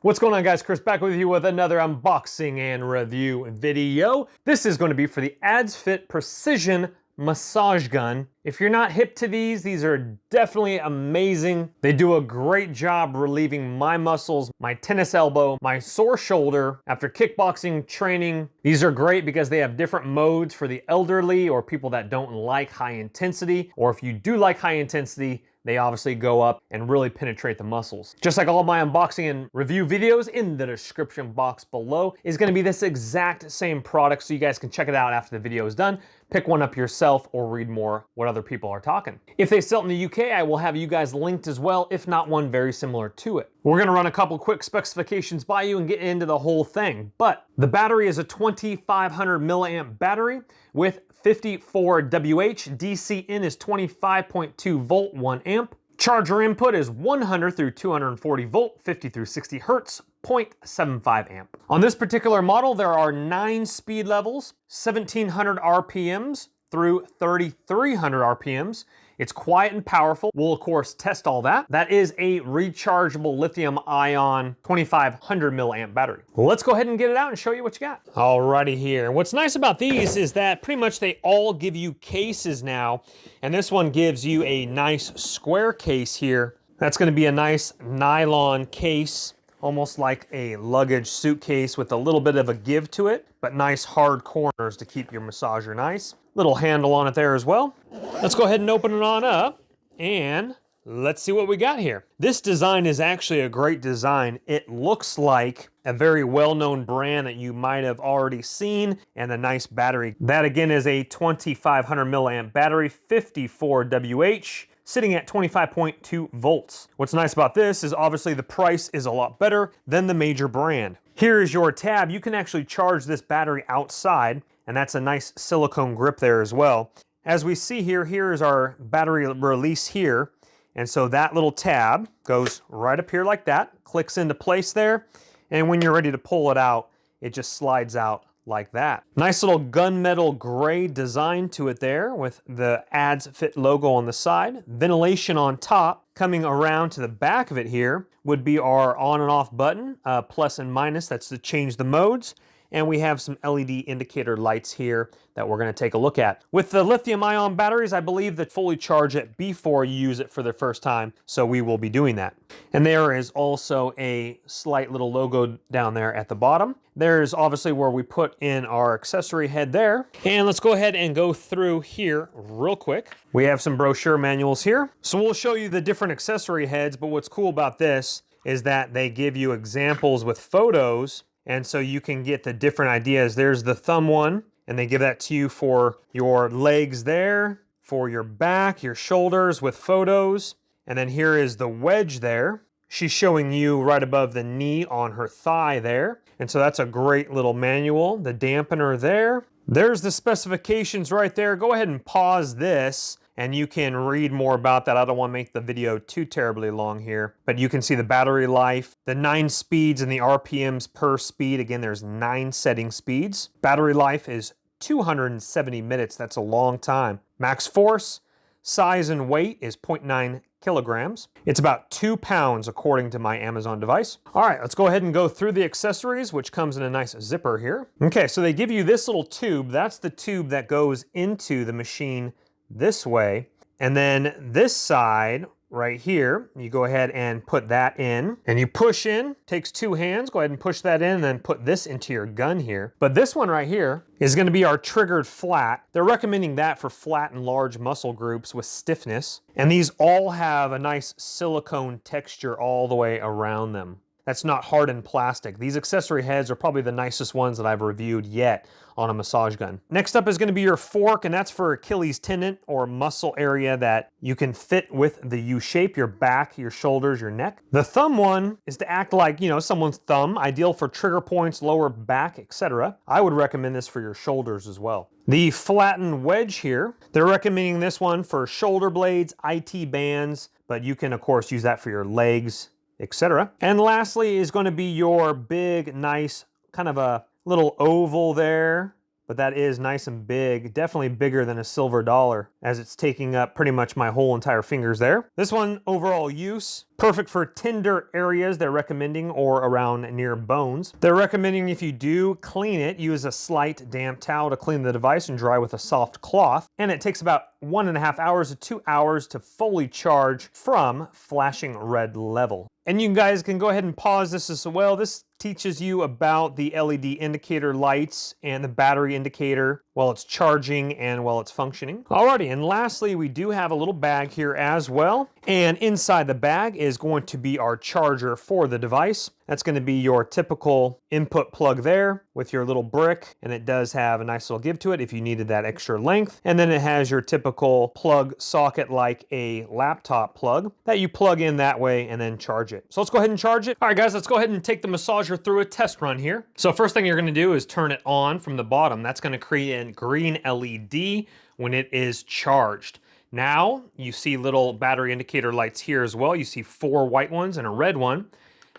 What's going on, guys? Chris back with you with another unboxing and review video. This is going to be for the AddsFit Precision Massage Gun. If you're not hip to these are definitely amazing. They do a great job relieving my muscles, my tennis elbow, my sore shoulder after kickboxing training. These are great because they have different modes for the elderly or people that don't like high intensity, or if you do like high intensity, they obviously go up and really penetrate the muscles. Just like all my unboxing and review videos, in the description box below is gonna be this exact same product, so you guys can check it out after the video is done. Pick one up yourself or read more what other people are talking. If they sell it in the UK, I will have you guys linked as well, if not one very similar to it. We're gonna run a couple quick specifications by you and get into the whole thing. But the battery is a 2500 milliamp battery with 54 WH. DC in is 25.2 volt, 1 amp. Charger input is 100 through 240 volt, 50 through 60 hertz, 0.75 amp. On this particular model, there are 9 speed levels, 1700 RPMs through 3300 RPMs. It's quiet and powerful. We'll of course test all that. That is a rechargeable lithium ion 2500 milliamp battery. Well, let's go ahead and get it out and show you what you got. Alrighty here. What's nice about these is that pretty much they all give you cases now. And this one gives you a nice square case here. That's gonna be a nice nylon case, almost like a luggage suitcase with a little bit of a give to it, but nice hard corners to keep your massager nice. Little handle on it there as well. Let's go ahead and open it on up and let's see what we got here. This design is actually a great design. It looks like a very well-known brand that you might have already seen, and a nice battery. That again is a 2500 milliamp battery, 54 WH. Sitting at 25.2 volts. What's nice about this is obviously the price is a lot better than the major brand. Here is your tab. You can actually charge this battery outside, and that's a nice silicone grip there as well. As we see here, here is our battery release here. And so that little tab goes right up here like that, clicks into place there. And when you're ready to pull it out, it just slides out like that. Nice little gunmetal gray design to it there with the AddsFit logo on the side. Ventilation on top. Coming around to the back of it here would be our on and off button, plus and minus, that's to change the modes. And we have some LED indicator lights here that we're gonna take a look at. With the lithium ion batteries, I believe that fully charge it before you use it for the first time, so we will be doing that. And there is also a slight little logo down there at the bottom. There's obviously where we put in our accessory head there. And let's go ahead and go through here real quick. We have some brochure manuals here. So we'll show you the different accessory heads, but what's cool about this is that they give you examples with photos, and so you can get the different ideas. There's the thumb one, and they give that to you for your legs there, for your back, your shoulders with photos. And then here is the wedge there. She's showing you right above the knee on her thigh there. And so that's a great little manual. The dampener there. There's the specifications right there. Go ahead and pause this and you can read more about that. I don't want to make the video too terribly long here, but you can see the battery life, the 9 speeds and the RPMs per speed. Again, there's 9 setting speeds. Battery life is 270 minutes. That's a long time. Max force, size and weight is 0.9 kilograms. It's about 2 pounds according to my Amazon device. All right, let's go ahead and go through the accessories, which comes in a nice zipper here. Okay, so they give you this little tube. That's the tube that goes into the machine this way. And then this side right here, you go ahead and put that in and you push in. Takes 2 hands. Go ahead and push that in and then put this into your gun here. But this one right here is going to be our triggered flat. They're recommending that for flat and large muscle groups with stiffness. And these all have a nice silicone texture all the way around them. That's not hardened plastic. These accessory heads are probably the nicest ones that I've reviewed yet on a massage gun. Next up is going to be your fork, and that's for Achilles tendon or muscle area that you can fit with the U shape, your back, your shoulders, your neck. The thumb one is to act like, someone's thumb, ideal for trigger points, lower back, etc. I would recommend this for your shoulders as well. The flattened wedge here, they're recommending this one for shoulder blades, IT bands, but you can of course use that for your legs, etc. And lastly is going to be your big, nice, kind of a little oval there, but that is nice and big, definitely bigger than a silver dollar, as it's taking up pretty much my whole entire fingers there. This one, overall use, Perfect for tender areas they're recommending, or around near bones. They're recommending if you do clean it, use a slight damp towel to clean the device and dry with a soft cloth. And it takes about 1.5 hours to 2 hours to fully charge from flashing red level. And you guys can go ahead and pause this as well. This teaches you about the LED indicator lights and the battery indicator while it's charging and while it's functioning. Alrighty, and lastly, we do have a little bag here as well. And inside the bag is going to be our charger for the device. That's going to be your typical input plug there with your little brick, and it does have a nice little give to it if you needed that extra length. And then it has your typical plug socket like a laptop plug that you plug in that way and then charge it. So let's go ahead and charge it. All right, guys, let's go ahead and take the massager through a test run here. So first thing you're going to do is turn it on from the bottom. That's going to create a green LED when it is charged. Now you see little battery indicator lights here as well. You see 4 white ones and a red one.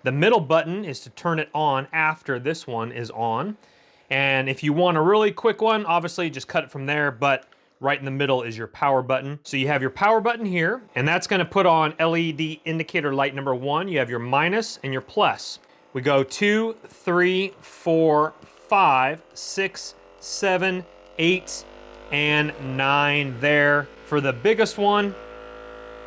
The middle button is to turn it on after this one is on. And if you want a really quick one, obviously just cut it from there, but right in the middle is your power button. So you have your power button here, and that's gonna put on LED indicator light number 1. You have your minus and your plus. We go 2, 3, 4, 5, 6, 7, 8, and 9 there for the biggest one.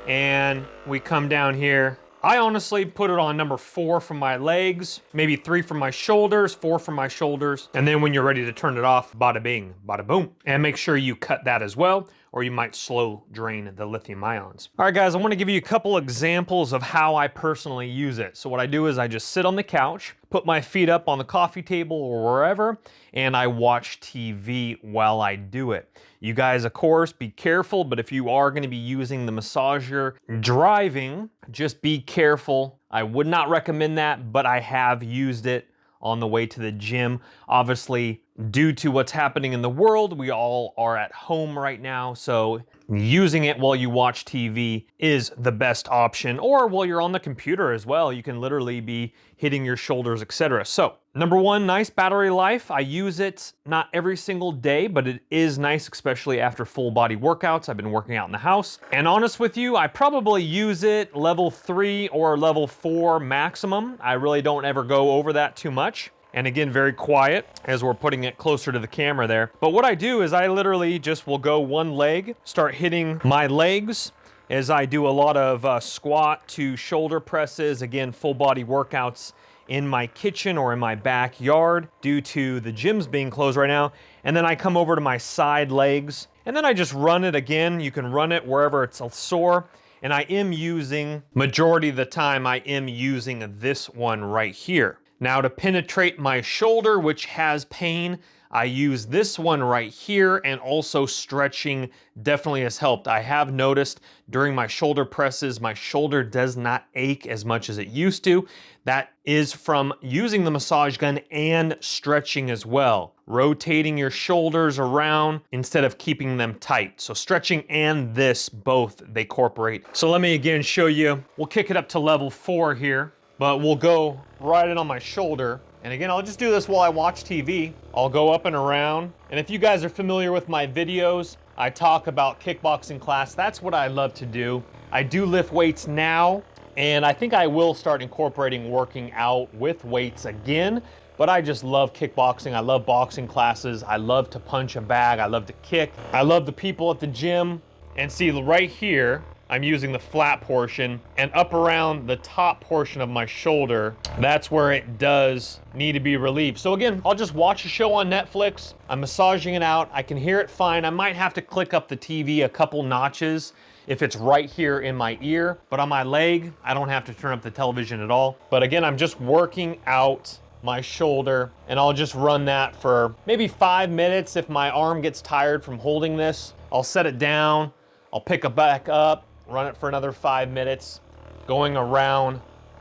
And we come down here. I honestly put it on number 4 for my legs, maybe 3 for my shoulders, 4 for my shoulders. And then when you're ready to turn it off, bada bing, bada boom. And make sure you cut that as well, or you might slow drain the lithium ions. All right, guys, I want to give you a couple examples of how I personally use it. So what I do is I just sit on the couch, put my feet up on the coffee table or wherever, and I watch TV while I do it. You guys, of course, be careful, but if you are going to be using the massager driving, just be careful. I would not recommend that, but I have used it on the way to the gym. Obviously, due to what's happening in the world, we all are at home right now, so using it while you watch TV is the best option, or while you're on the computer as well. You can literally be hitting your shoulders, etc. So, number 1, nice battery life. I use it not every single day, but it is nice, especially after full body workouts. I've been working out in the house. And honest with you, I probably use it level 3 or level 4 maximum. I really don't ever go over that too much. And again, very quiet as we're putting it closer to the camera there. But what I do is I literally just will go one leg, start hitting my legs as I do a lot of squat to shoulder presses, again, full body workouts in my kitchen or in my backyard due to the gyms being closed right now. And then I come over to my side legs, and then I just run it again. You can run it wherever it's sore. And I am using, majority of the time, I am using this one right here. Now to penetrate my shoulder, which has pain, I use this one right here, and also stretching definitely has helped. I have noticed during my shoulder presses, my shoulder does not ache as much as it used to. That is from using the massage gun and stretching as well. Rotating your shoulders around instead of keeping them tight. So stretching and this, both they incorporate. So let me again show you. We'll kick it up to level 4 here. But we'll go right in on my shoulder. And again, I'll just do this while I watch TV. I'll go up and around. And if you guys are familiar with my videos, I talk about kickboxing class. That's what I love to do. I do lift weights now, and I think I will start incorporating working out with weights again. But I just love kickboxing. I love boxing classes. I love to punch a bag. I love to kick. I love the people at the gym. And see right here, I'm using the flat portion, and up around the top portion of my shoulder, that's where it does need to be relieved. So again, I'll just watch a show on Netflix. I'm massaging it out. I can hear it fine. I might have to click up the TV a couple notches if it's right here in my ear, but on my leg, I don't have to turn up the television at all. But again, I'm just working out my shoulder, and I'll just run that for maybe 5 minutes. If my arm gets tired from holding this, I'll set it down. I'll pick it back up, run it for another 5 minutes, going around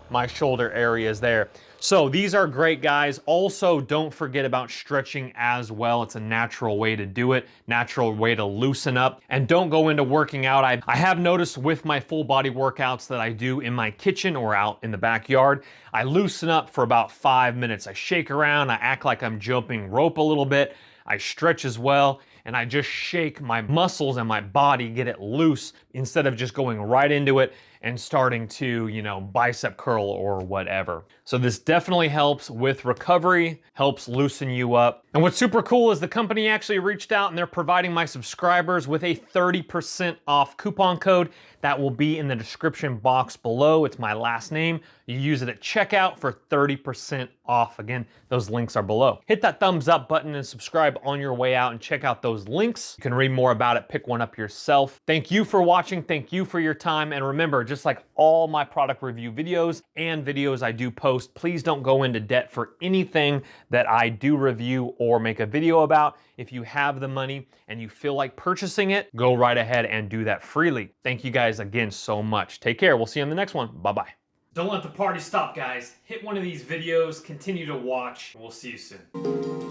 my shoulder areas there. So these are great, guys. Also, don't forget about stretching as well. It's a natural way to do it, natural way to loosen up. And don't go into working out. I have noticed with my full body workouts that I do in my kitchen or out in the backyard, I loosen up for about 5 minutes. I shake around, I act like I'm jumping rope a little bit. I stretch as well, and I just shake my muscles and my body, get it loose instead of just going right into it and starting to, you know, bicep curl or whatever. So this definitely helps with recovery, helps loosen you up. And what's super cool is the company actually reached out and they're providing my subscribers with a 30% off coupon code that will be in the description box below. It's my last name. You use it at checkout for 30% off. Again, those links are below. Hit that thumbs up button and subscribe on your way out and check out those links. You can read more about it, pick one up yourself. Thank you for watching. Thank you for your time. And remember, just like all my product review videos and videos I do post, please don't go into debt for anything that I do review or make a video about. If you have the money and you feel like purchasing it, go right ahead and do that freely. Thank you guys again so much. Take care. We'll see you on the next one. Bye-bye. Don't let the party stop, guys. Hit one of these videos, continue to watch, and we'll see you soon.